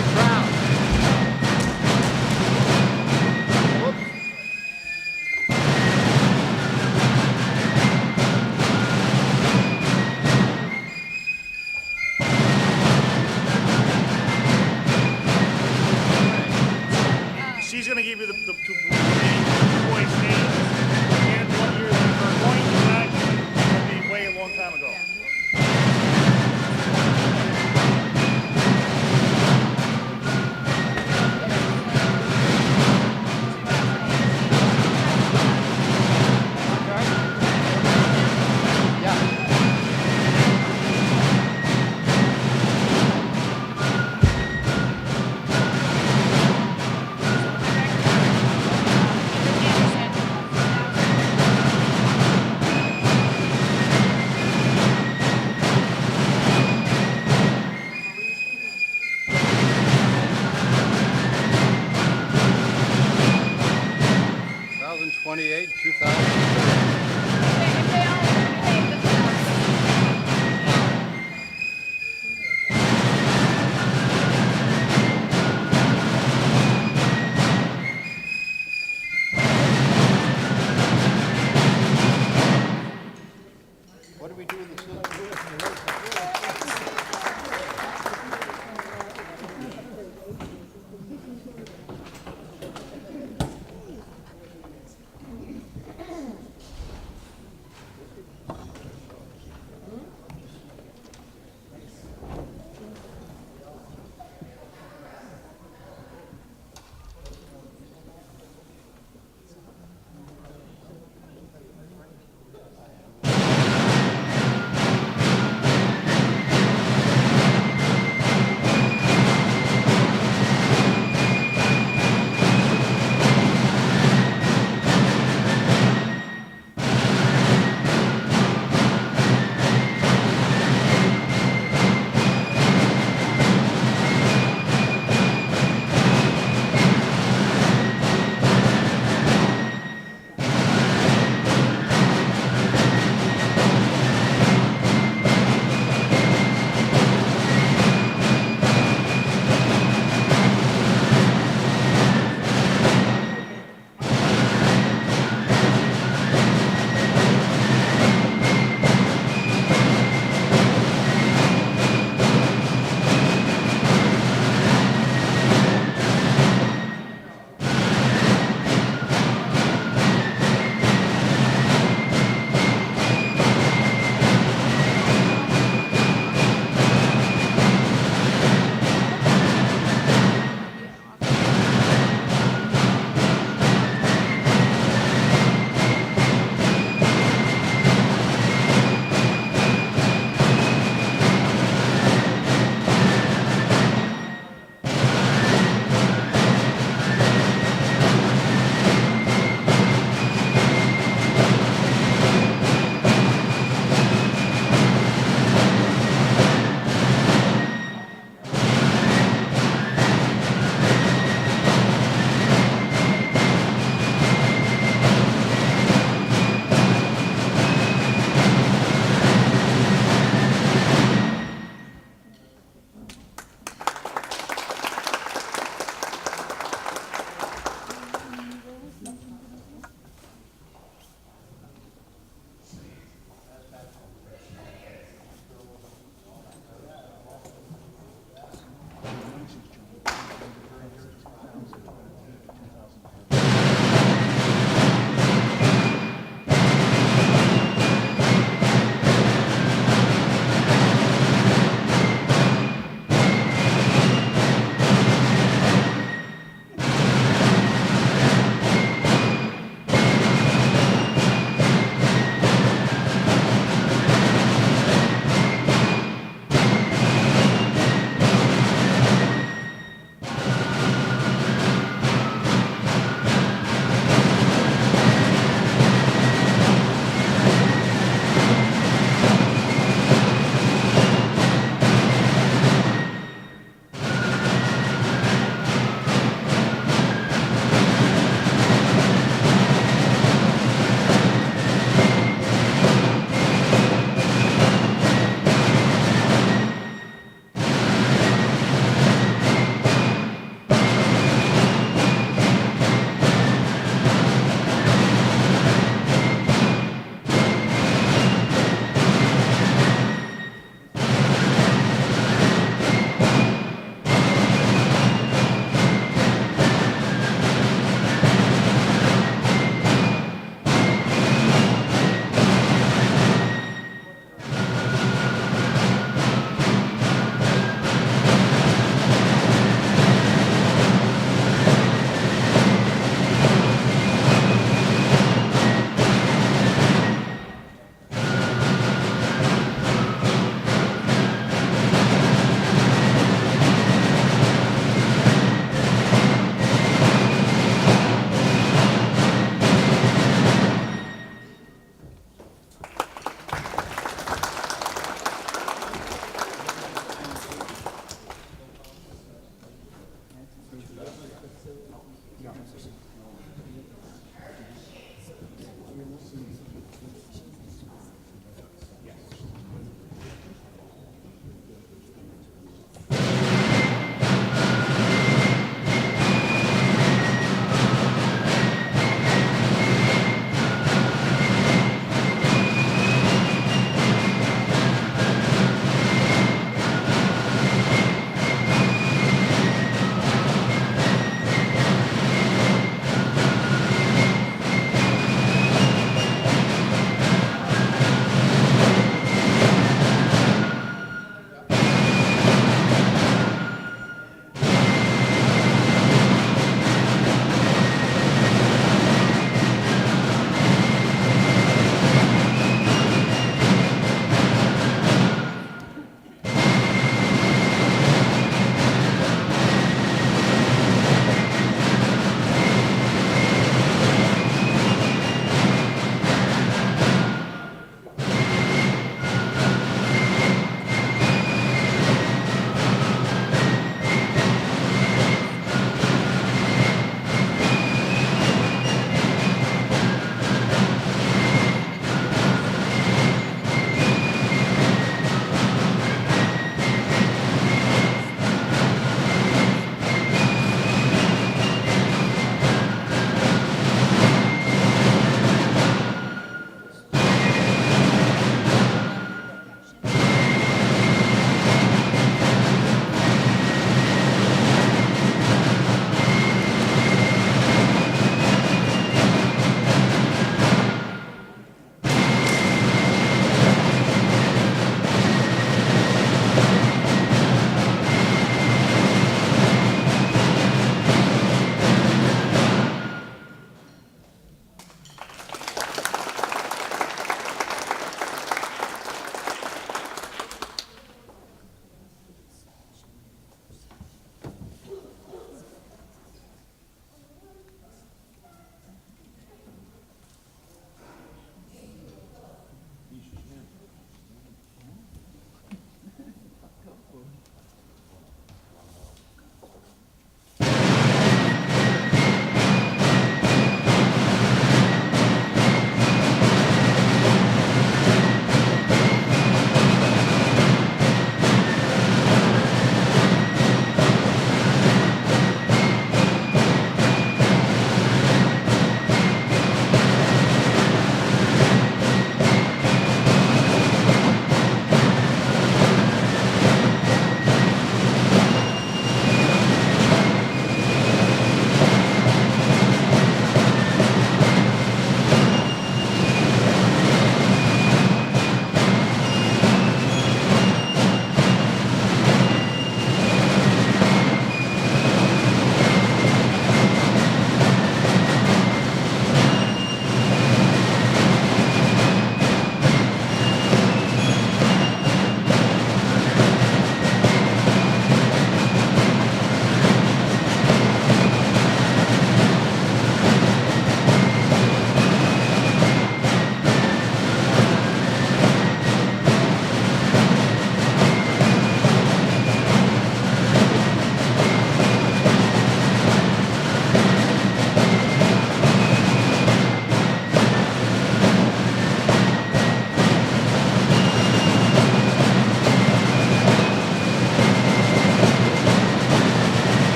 Hale-Ray crowd. She's going to give you the two boys' names and what year they were going to back. It'll be way a long time ago.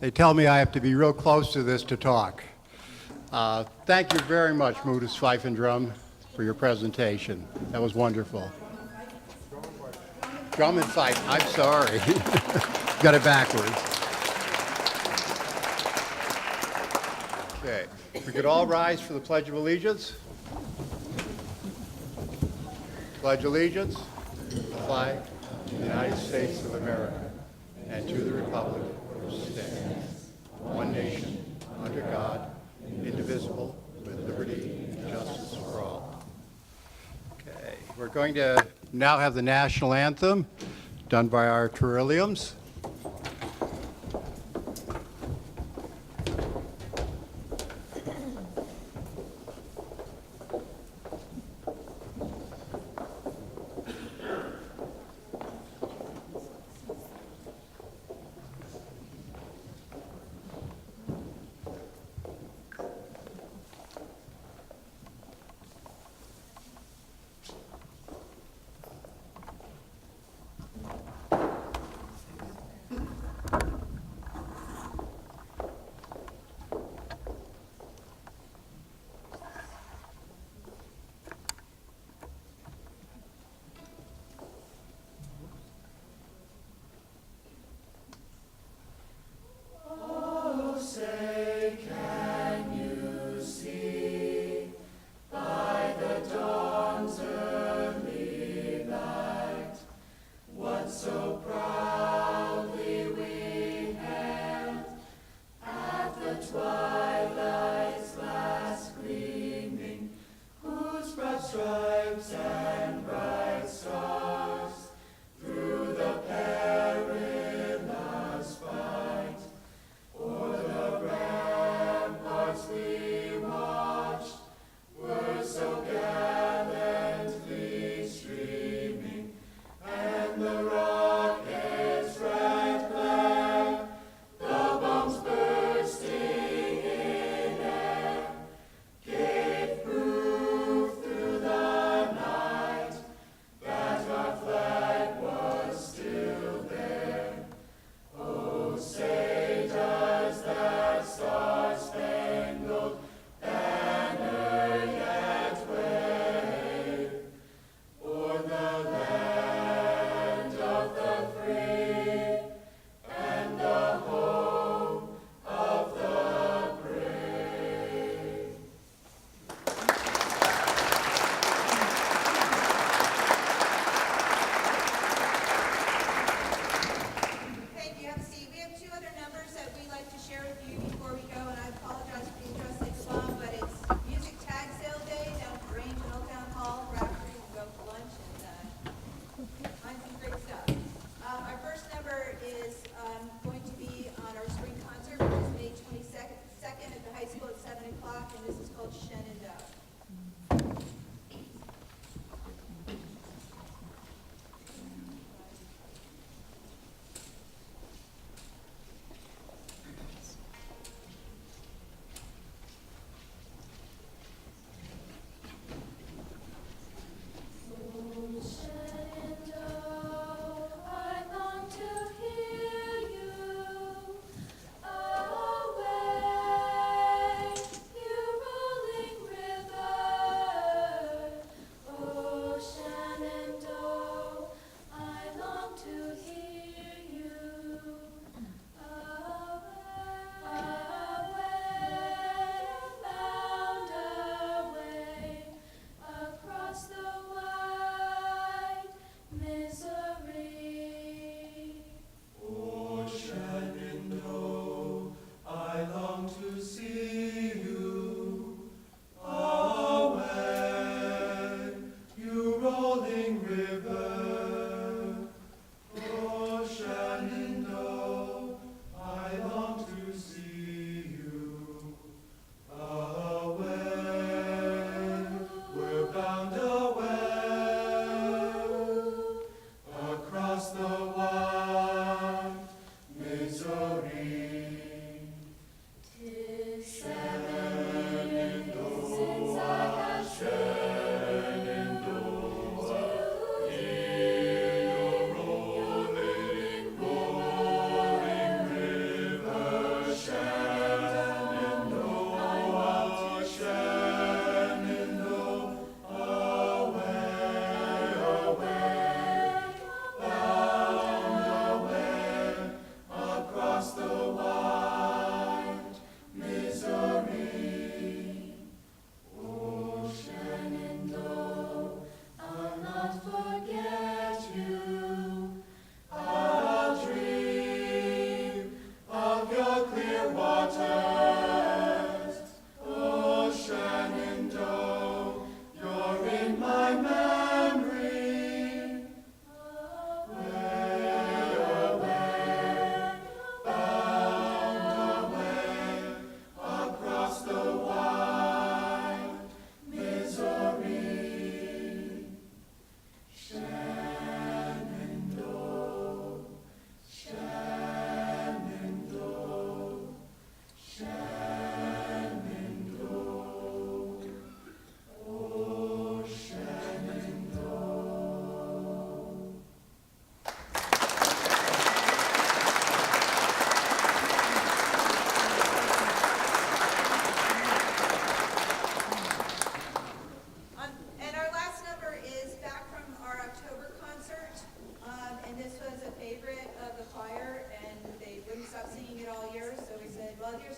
They tell me I have to be real close to this to talk. Thank you very much, Moody's Fife and Drum, for your presentation. That was wonderful. Drum and fife, I'm sorry. Got it backwards. Okay, we could all rise for the Pledge of Allegiance. Pledge allegiance to the flag of the United States of America and to the republic which stands, one nation, under God, indivisible, with liberty and justice for all. Okay, we're going to now have the national anthem done by our Trilliums.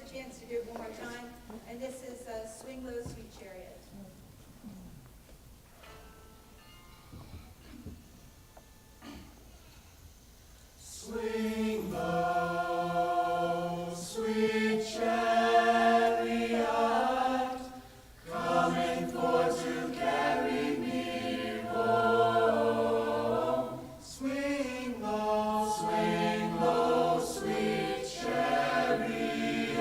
a chance to do it one more time. And this is Swing Low, Sweet Chariot. Swing low, sweet chariot, coming for to carry me home. Swing low, sweet chariot,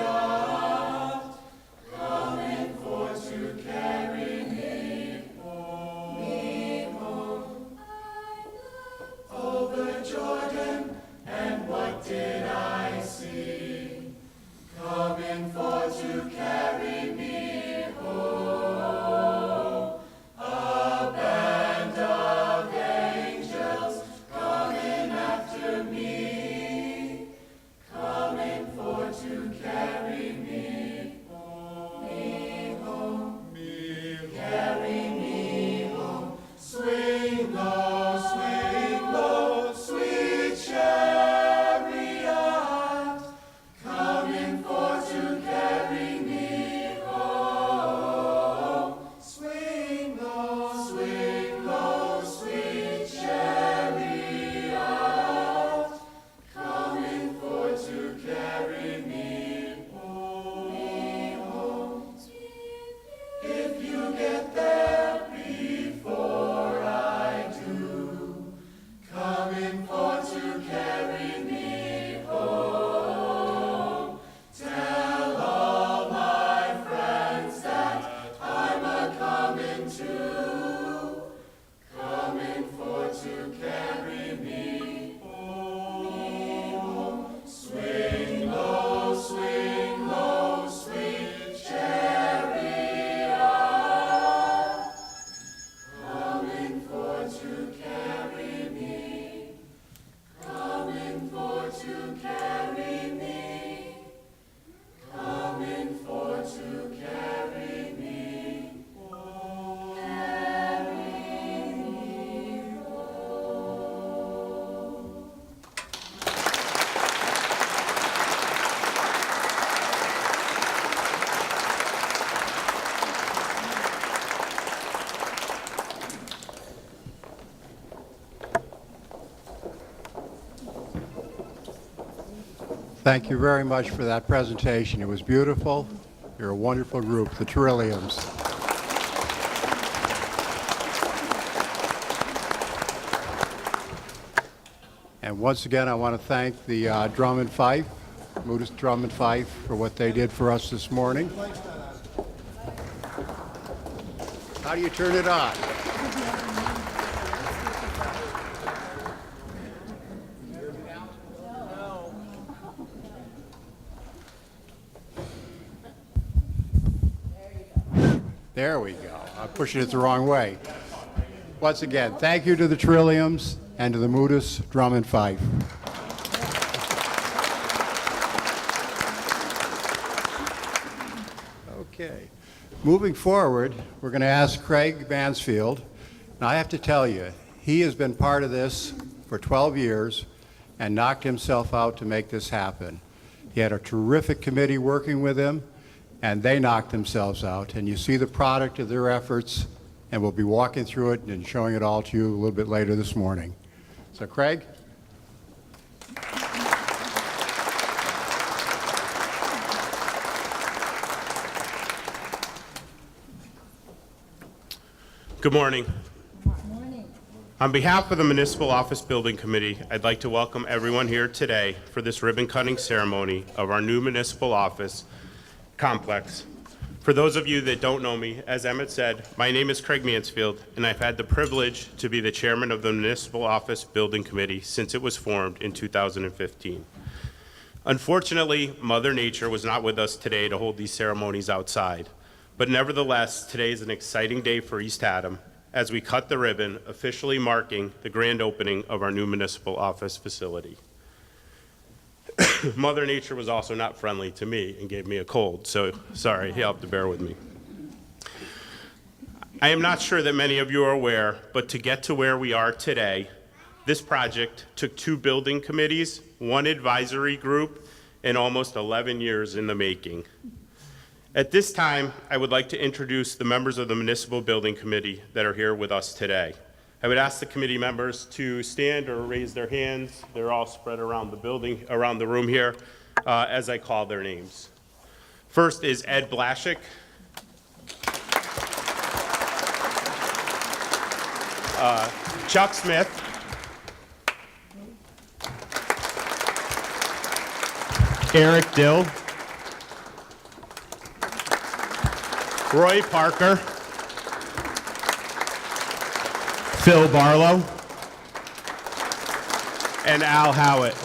coming for to carry me home. Over Jordan, and what did I see? Coming for to carry me home. A band of angels coming after me. Coming for to carry me home. Carry me home. Swing low, sweet chariot, coming for to carry me home. Swing low, sweet chariot, coming for to carry me home. If you get there before I do, coming for to carry me home. Tell all my friends that I'm a-coming too, coming for to carry me home. Swing low, sweet chariot, coming for to carry me, coming for to carry me, coming for to carry me home. Thank you very much for that presentation. It was beautiful. You're a wonderful group, the Trilliums. And once again, I want to thank the Drum and Fife, Moodus Drum and Fife, for what they did for us this morning. How do you turn it on? There we go. I'm pushing it the wrong way. Once again, thank you to the Trilliums and to the Moodus Drum and Fife. Okay. Moving forward, we're going to ask Craig Mansfield. Now, I have to tell you, he has been part of this for 12 years and knocked himself out to make this happen. He had a terrific committee working with him, and they knocked themselves out. And you see the product of their efforts, and we'll be walking through it and showing it all to you a little bit later this morning. So, Craig? Good morning. On behalf of the Municipal Office Building Committee, I'd like to welcome everyone here today for this ribbon cutting ceremony of our new municipal office complex. For those of you that don't know me, as Emmett said, my name is Craig Mansfield, and I've had the privilege to be the chairman of the Municipal Office Building Committee since it was formed in 2015. Unfortunately, Mother Nature was not with us today to hold these ceremonies outside. But nevertheless, today is an exciting day for East Haddam as we cut the ribbon, officially marking the grand opening of our new municipal office facility. Mother Nature was also not friendly to me and gave me a cold, so sorry, you'll have to bear with me. I am not sure that many of you are aware, but to get to where we are today, this project took 2 building committees, 1 advisory group, and almost 11 years in the making. At this time, I would like to introduce the members of the Municipal Building Committee that are here with us today. I would ask the committee members to stand or raise their hands. They're all spread around the building, around the room here, as I call their names. First is Ed Blaszczyk. Chuck Smith. Eric Dill. Roy Parker. Phil Barlow. And Al Howitt.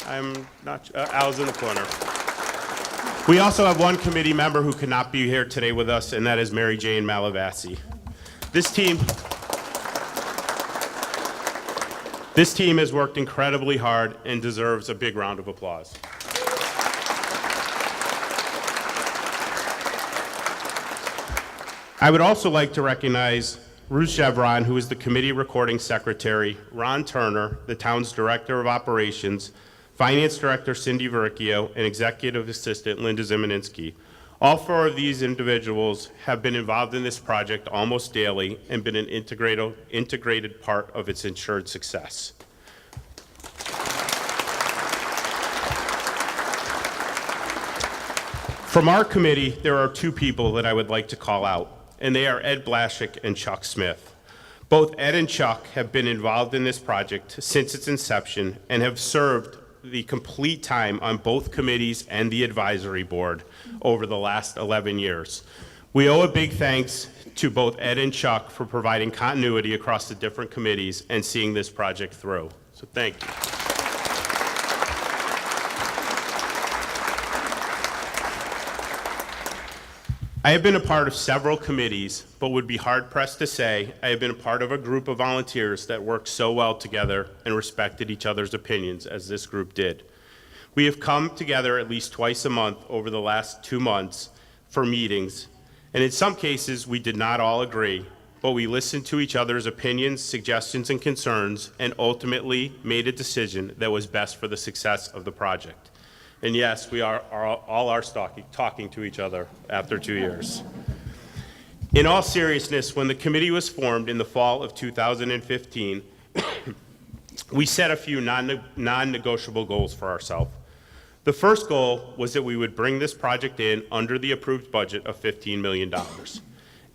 I'm not, Al's in the corner. We also have one committee member who could not be here today with us, and that is Mary Jane Malavasi. This team has worked incredibly hard and deserves a big round of applause. I would also like to recognize Ruth Chevron, who is the committee recording secretary, Ron Turner, the town's director of operations, finance director Cindy Verricchio, and executive assistant Linda Zimaninsky. All four of these individuals have been involved in this project almost daily and been an integrated part of its ensured success. From our committee, there are two people that I would like to call out, and they are Ed Blaszczyk and Chuck Smith. Both Ed and Chuck have been involved in this project since its inception and have served the complete time on both committees and the advisory board over the last 11 years. We owe a big thanks to both Ed and Chuck for providing continuity across the different committees and seeing this project through. So thank you. I have been a part of several committees, but would be hard-pressed to say I have been a part of a group of volunteers that worked so well together and respected each other's opinions as this group did. We have come together at least twice a month over the last 2 months for meetings, and in some cases we did not all agree, but we listened to each other's opinions, suggestions, and concerns, and ultimately made a decision that was best for the success of the project. And yes, we are talking to each other after 2 years. In all seriousness, when the committee was formed in the fall of 2015, we set a few non-negotiable goals for ourselves. The first goal was that we would bring this project in under the approved budget of $15 million.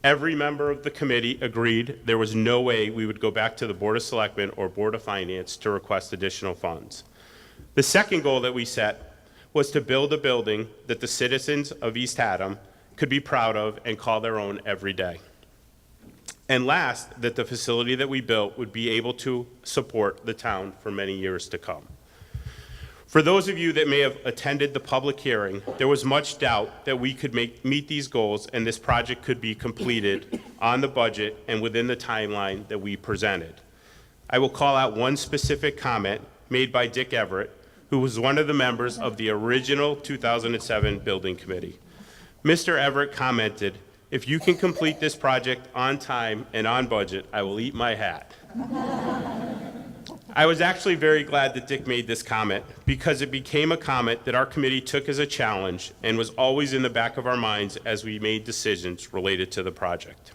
Every member of the committee agreed there was no way we would go back to the Board of Selectmen or Board of Finance to request additional funds. The second goal that we set was to build a building that the citizens of East Haddam could be proud of and call their own every day. And last, that the facility that we built would be able to support the town for many years to come. For those of you that may have attended the public hearing, there was much doubt that we could meet these goals and this project could be completed on the budget and within the timeline that we presented. I will call out one specific comment made by Dick Everett, who was one of the members of the original 2007 Building Committee. Mr. Everett commented, "If you can complete this project on time and on budget, I will eat my hat." I was actually very glad that Dick made this comment because it became a comment that our committee took as a challenge and was always in the back of our minds as we made decisions related to the project.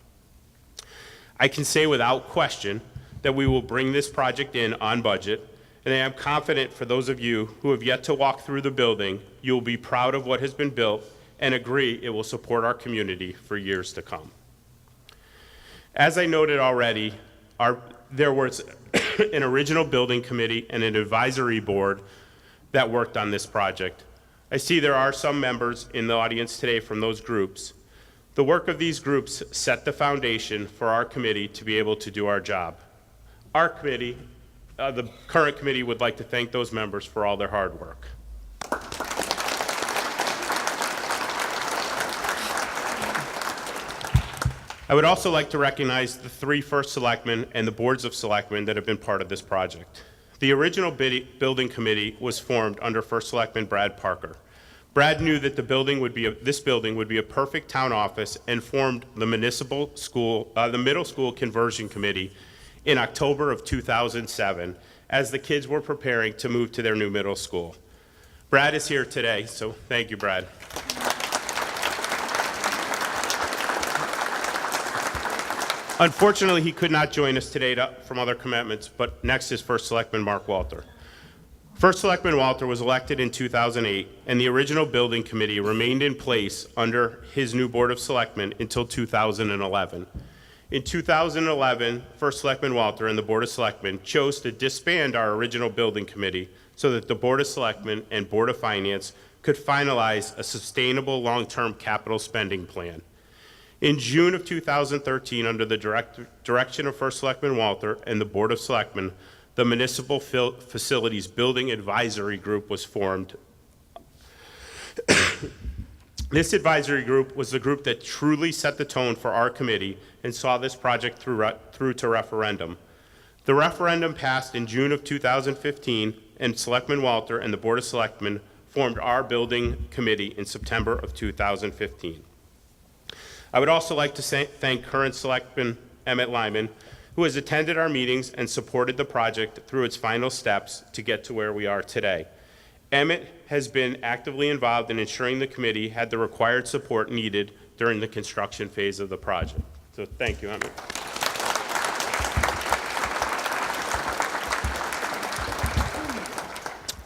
I can say without question that we will bring this project in on budget, and I am confident for those of you who have yet to walk through the building, you will be proud of what has been built and agree it will support our community for years to come. As I noted already, there was an original building committee and an advisory board that worked on this project. I see there are some members in the audience today from those groups. The work of these groups set the foundation for our committee to be able to do our job. Our committee, the current committee, would like to thank those members for all their hard work. I would also like to recognize the 3 first selectmen and the boards of selectmen that have been part of this project. The original building committee was formed under First Selectman Brad Parker. Brad knew that this building would be a perfect town office and formed the middle school conversion committee in October of 2007 as the kids were preparing to move to their new middle school. Brad is here today, so thank you, Brad. Unfortunately, he could not join us today from other commitments, but next is First Selectman Mark Walter. First Selectman Walter was elected in 2008, and the original building committee remained in place under his new Board of Selectmen until 2011. In 2011, First Selectman Walter and the Board of Selectmen chose to disband our original building committee so that the Board of Selectmen and Board of Finance could finalize a sustainable long-term capital spending plan. In June of 2013, under the direction of First Selectman Walter and the Board of Selectmen, the Municipal Facilities Building Advisory Group was formed. This advisory group was the group that truly set the tone for our committee and saw this project through to referendum. The referendum passed in June of 2015, and Selectman Walter and the Board of Selectmen formed our building committee in September of 2015. I would also like to thank current Selectman Emmett Lyman, who has attended our meetings and supported the project through its final steps to get to where we are today. Emmett has been actively involved in ensuring the committee had the required support needed during the construction phase of the project. So thank you, Emmett.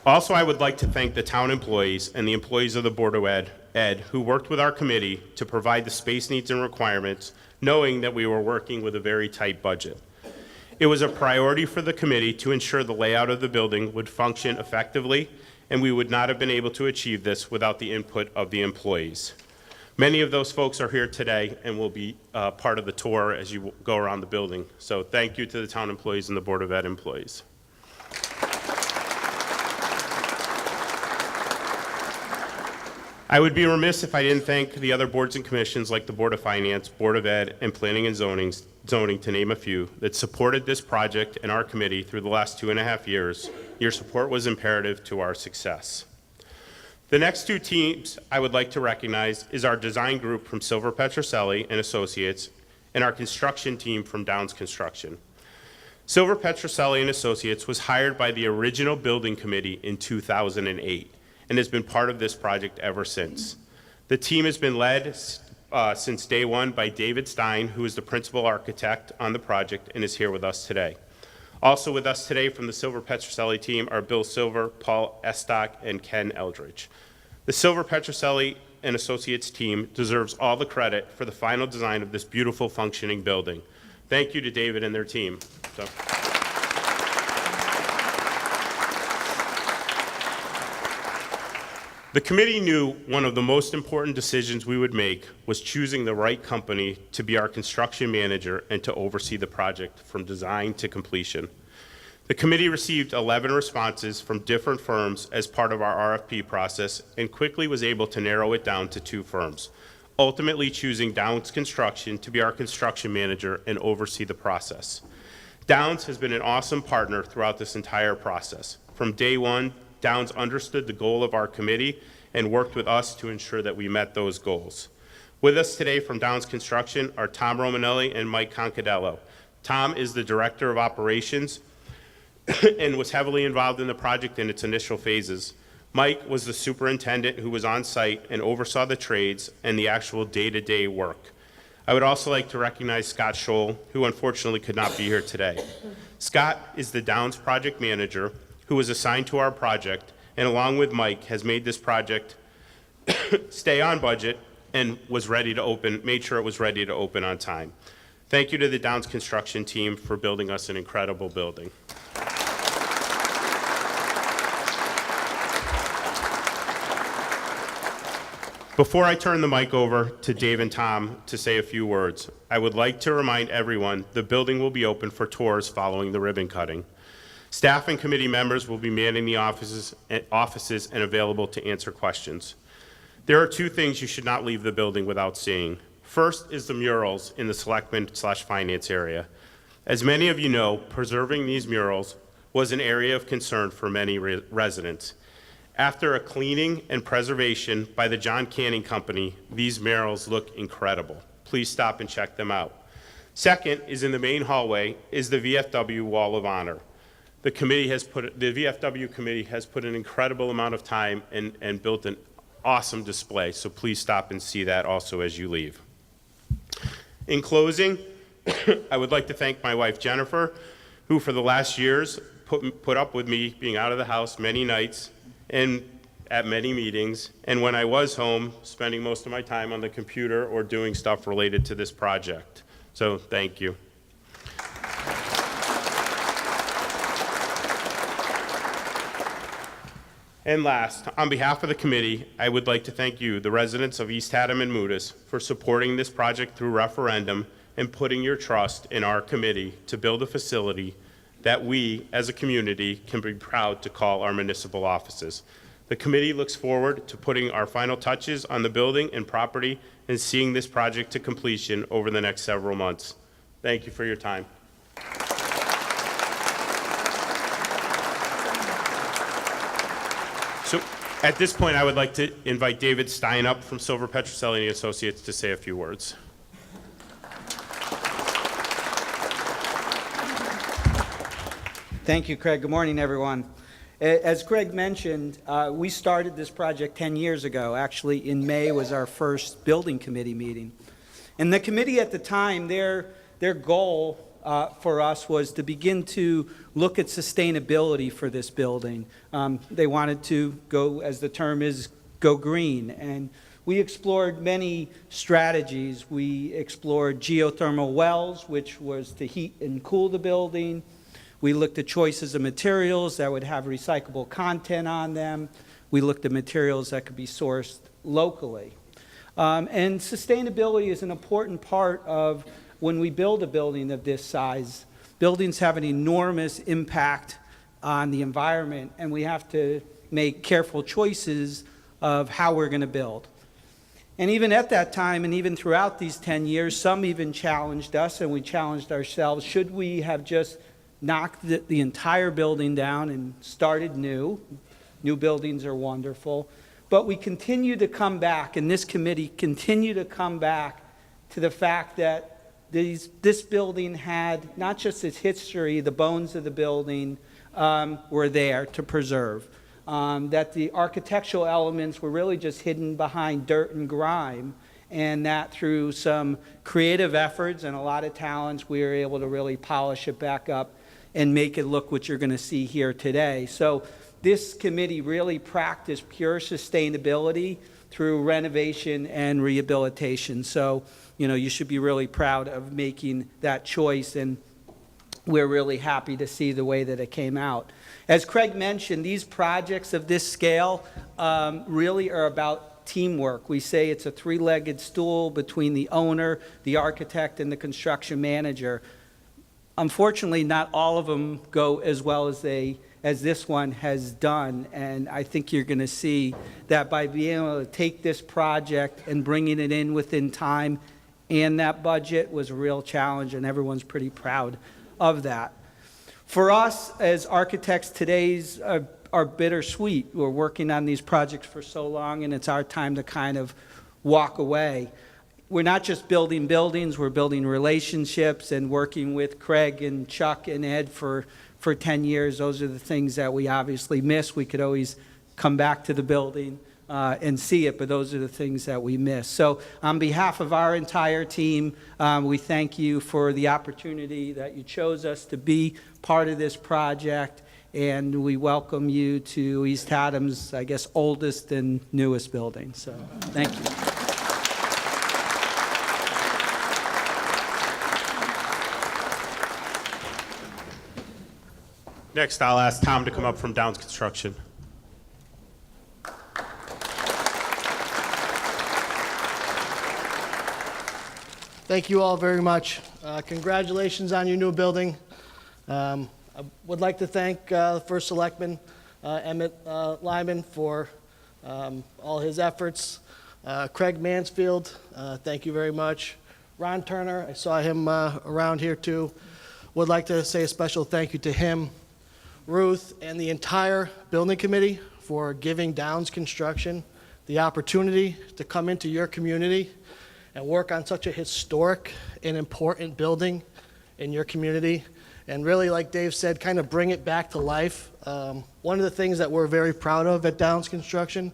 Also, I would like to thank the town employees and the employees of the Board of Ed who worked with our committee to provide the space needs and requirements, knowing that we were working with a very tight budget. It was a priority for the committee to ensure the layout of the building would function effectively, and we would not have been able to achieve this without the input of the employees. Many of those folks are here today and will be part of the tour as you go around the building. So thank you to the town employees and the Board of Ed employees. I would be remiss if I didn't thank the other boards and commissions like the Board of Finance, Board of Ed, and Planning and Zoning, to name a few, that supported this project and our committee through the last 2.5 years. Your support was imperative to our success. The next two teams I would like to recognize is our design group from Silver Petroselli and Associates and our construction team from Downs Construction. Silver Petroselli and Associates was hired by the original building committee in 2008. And has been part of this project ever since. The team has been led since day one by David Stein, who is the principal architect on the project and is here with us today. Also with us today from the Silver Petroselli team are Bill Silver, Paul Estock, and Ken Eldridge. The Silver Petroselli and Associates team deserves all the credit for the final design of this beautiful functioning building. Thank you to David and their team. The committee knew one of the most important decisions we would make was choosing the right company to be our construction manager and to oversee the project from design to completion. The committee received 11 responses from different firms as part of our RFP process and quickly was able to narrow it down to 2 firms, ultimately choosing Downs Construction to be our construction manager and oversee the process. Downs has been an awesome partner throughout this entire process. From day one, Downs understood the goal of our committee and worked with us to ensure that we met those goals. With us today from Downs Construction are Tom Romanelli and Mike Concadello. Tom is the Director of Operations and was heavily involved in the project in its initial phases. Mike was the superintendent who was on site and oversaw the trades and the actual day-to-day work. I would also like to recognize Scott Scholl, who unfortunately could not be here today. Scott is the Downs project manager who was assigned to our project, and along with Mike, has made this project stay on budget and was ready to open, made sure it was ready to open on time. Thank you to the Downs Construction team for building us an incredible building. Before I turn the mic over to Dave and Tom to say a few words, I would like to remind everyone the building will be open for tours following the ribbon cutting. Staff and committee members will be manning the offices and available to answer questions. There are 2 things you should not leave the building without seeing. First is the murals in the Selectmen/Finance area. As many of you know, preserving these murals was an area of concern for many residents. After a cleaning and preservation by the John Canning Company, these murals look incredible. Please stop and check them out. Second is in the main hallway is the VFW Wall of Honor. The VFW committee has put an incredible amount of time and built an awesome display, so please stop and see that also as you leave. In closing, I would like to thank my wife Jennifer, who for the last years put up with me being out of the house many nights and at many meetings, and when I was home, spending most of my time on the computer or doing stuff related to this project. So thank you. And last, on behalf of the committee, I would like to thank you, the residents of East Haddam and Moodus, for supporting this project through referendum and putting your trust in our committee to build a facility that we, as a community, can be proud to call our municipal offices. The committee looks forward to putting our final touches on the building and property and seeing this project to completion over the next several months. Thank you for your time. So at this point, I would like to invite David Stein up from Silver Petroselli Associates to say a few words. Thank you, Craig. Good morning, everyone. As Craig mentioned, we started this project 10 years ago. Actually, in May was our first building committee meeting. And the committee at the time, their goal for us was to begin to look at sustainability for this building. They wanted to go, as the term is, go green. And we explored many strategies. We explored geothermal wells, which was to heat and cool the building. We looked at choices of materials that would have recyclable content on them. We looked at materials that could be sourced locally. And sustainability is an important part of when we build a building of this size. Buildings have an enormous impact on the environment, and we have to make careful choices of how we're going to build. And even at that time, and even throughout these 10 years, some even challenged us, and we challenged ourselves, should we have just knocked the entire building down and started new? New buildings are wonderful. But we continue to come back, and this committee continue to come back to the fact that this building had not just its history, the bones of the building were there to preserve. That the architectural elements were really just hidden behind dirt and grime, and that through some creative efforts and a lot of talents, we were able to really polish it back up and make it look what you're going to see here today. So this committee really practiced pure sustainability through renovation and rehabilitation. So, you should be really proud of making that choice, and we're really happy to see the way that it came out. As Craig mentioned, these projects of this scale really are about teamwork. We say it's a three-legged stool between the owner, the architect, and the construction manager. Unfortunately, not all of them go as well as this one has done, and I think you're going to see that by being able to take this project and bringing it in within time and that budget was a real challenge, and everyone's pretty proud of that. For us as architects, today's are bittersweet. We're working on these projects for so long, and it's our time to kind of walk away. We're not just building buildings, we're building relationships and working with Craig and Chuck and Ed for 10 years. Those are the things that we obviously miss. We could always come back to the building and see it, but those are the things that we miss. So on behalf of our entire team, we thank you for the opportunity that you chose us to be part of this project, and we welcome you to East Haddam's, I guess, oldest and newest building. So thank you. Next, I'll ask Tom to come up from Downs Construction. Thank you all very much. Congratulations on your new building. I would like to thank the First Selectman, Emmett Lyman, for all his efforts. Craig Mansfield, thank you very much. Ron Turner, I saw him around here too. Would like to say a special thank you to him, Ruth, and the entire building committee for giving Downs Construction the opportunity to come into your community and work on such a historic and important building in your community. and really, like Dave said, kind of bring it back to life. One of the things that we're very proud of at Downs Construction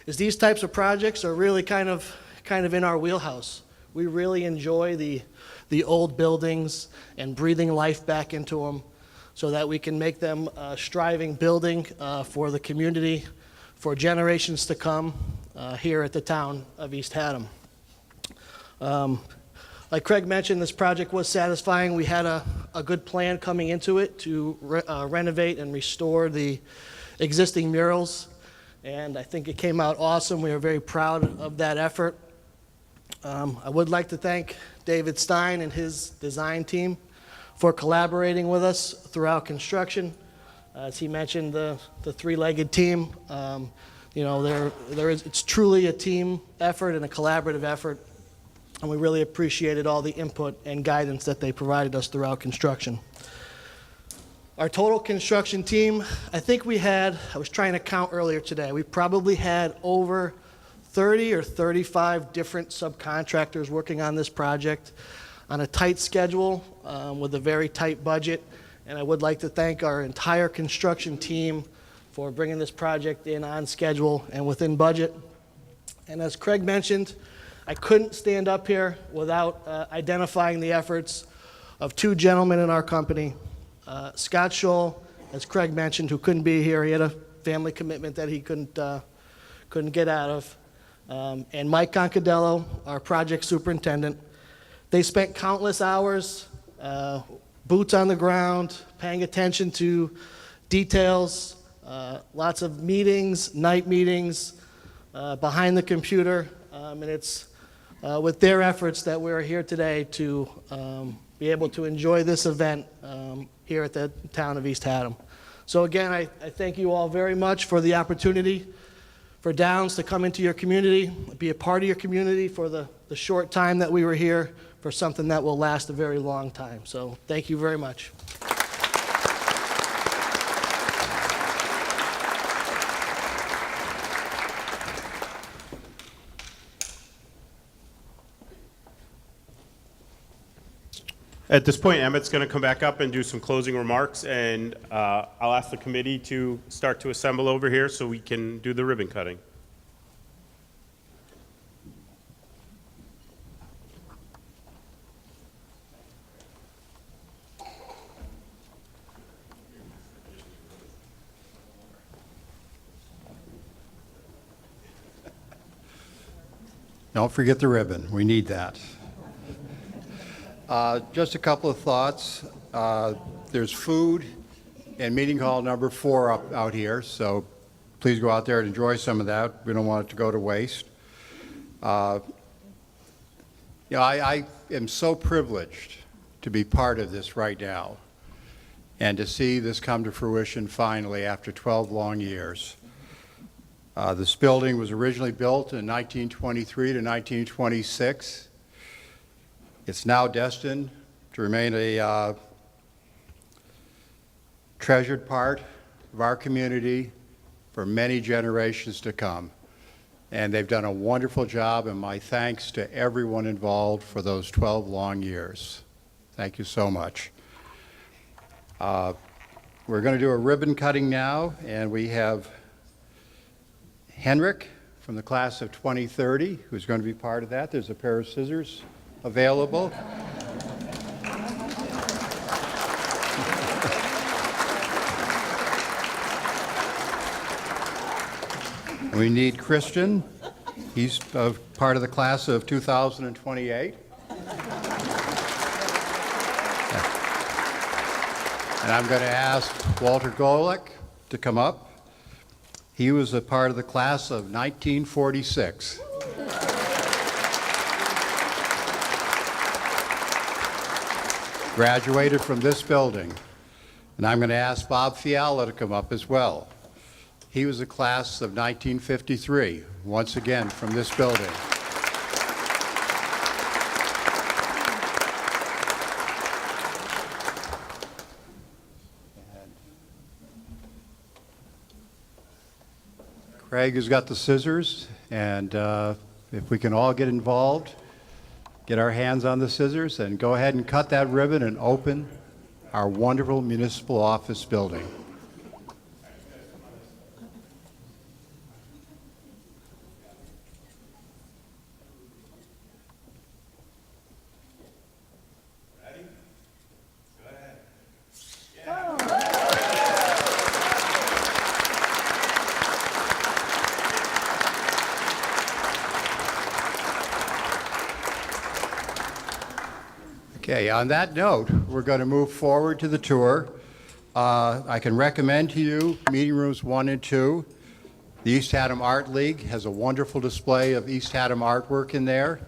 is these types of projects are really kind of in our wheelhouse. We really enjoy the old buildings and breathing life back into them so that we can make them a striving building for the community for generations to come here at the town of East Haddam. Like Craig mentioned, this project was satisfying. We had a good plan coming into it to renovate and restore the existing murals, and I think it came out awesome. We are very proud of that effort. I would like to thank David Stein and his design team for collaborating with us throughout construction. As he mentioned, the three-legged team, it's truly a team effort and a collaborative effort, and we really appreciated all the input and guidance that they provided us throughout construction. Our total construction team, I think I was trying to count earlier today, we probably had over 30 or 35 different subcontractors working on this project on a tight schedule with a very tight budget. And I would like to thank our entire construction team for bringing this project in on schedule and within budget. And as Craig mentioned, I couldn't stand up here without identifying the efforts of two gentlemen in our company. Scott Scholl, as Craig mentioned, who couldn't be here. He had a family commitment that he couldn't get out of. And Mike Concadello, our project superintendent. They spent countless hours, boots on the ground, paying attention to details, lots of meetings, night meetings, behind the computer. And it's with their efforts that we're here today to be able to enjoy this event here at the town of East Haddam. So again, I thank you all very much for the opportunity for Downs to come into your community, be a part of your community for the short time that we were here, for something that will last a very long time. So thank you very much. At this point, Emmett's going to come back up and do some closing remarks, and I'll ask the committee to start to assemble over here so we can do the ribbon cutting. Don't forget the ribbon. We need that. Just a couple of thoughts. There's food in meeting hall number 4 out here, so please go out there and enjoy some of that. We don't want it to go to waste. I am so privileged to be part of this right now and to see this come to fruition finally after 12 long years. This building was originally built in 1923 to 1926. It's now destined to remain a treasured part of our community for many generations to come. And they've done a wonderful job, and my thanks to everyone involved for those 12 long years. Thank you so much. We're going to do a ribbon cutting now, and we have Henrik from the class of 2030 who's going to be part of that. There's a pair of scissors available. We need Christian. He's part of the class of 2028. And I'm going to ask Walter Golick to come up. He was a part of the class of 1946. Graduated from this building. And I'm going to ask Bob Fiala to come up as well. He was a class of 1953, once again from this building. Craig has got the scissors, and if we can all get involved, get our hands on the scissors, and go ahead and cut that ribbon and open our wonderful municipal office building. Okay, on that note, we're going to move forward to the tour. I can recommend to you meeting rooms 1 and 2. The East Haddam Art League has a wonderful display of East Haddam artwork in there.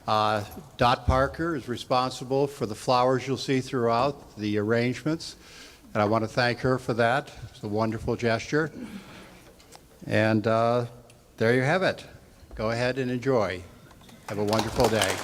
Dot Parker is responsible for the flowers you'll see throughout the arrangements, and I want to thank her for that. It's a wonderful gesture. And there you have it. Go ahead and enjoy. Have a wonderful day.